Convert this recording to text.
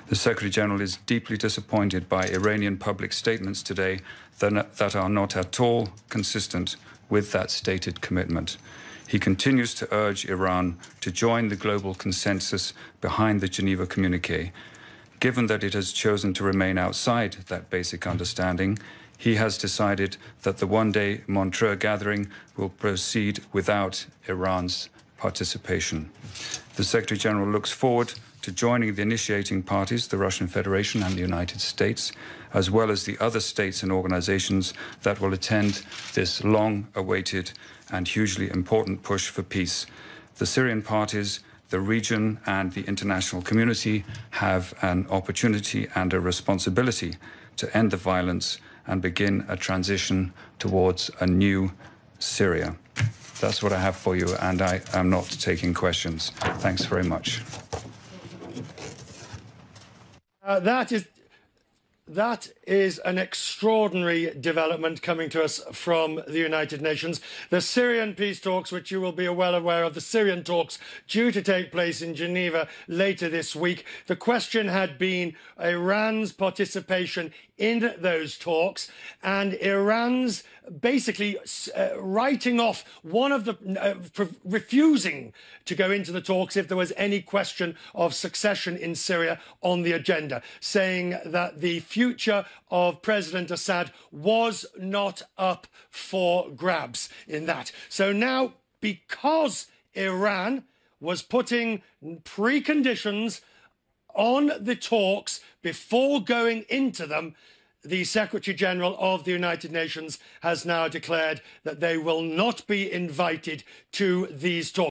The Secretary-General is deeply disappointed by Iranian public statements today that are not at all consistent with that stated commitment. He continues to urge Iran to join the global consensus behind the Geneva Communiqué. Given that it has chosen to remain outside that basic understanding, he has decided that the one-day Montreux gathering will proceed without Iran's participation. The Secretary-General looks forward to joining the initiating parties, the Russian Federation and the United States, as well as the other states and organizations that will attend this long-awaited and hugely important push for peace. The Syrian parties, the region and the international community have an opportunity and a responsibility to end the violence and begin a transition towards a new Syria. That's what I have for you, and I am not taking questions. Thanks very much. That is an extraordinary development coming to us from the United Nations. The Syrian peace talks, which you will be well aware of, the Syrian talks due to take place in Geneva later this week. The question had been Iran's participation in those talks and Iran's basically writing off one of the refusing to go into the talks if there was any question of succession in Syria on the agenda, saying that the future of President Assad was not up for grabs in that. So now, because Iran was putting preconditions on the talks before going into them, the Secretary-General of the United Nations has now declared that they will not be invited to these talks.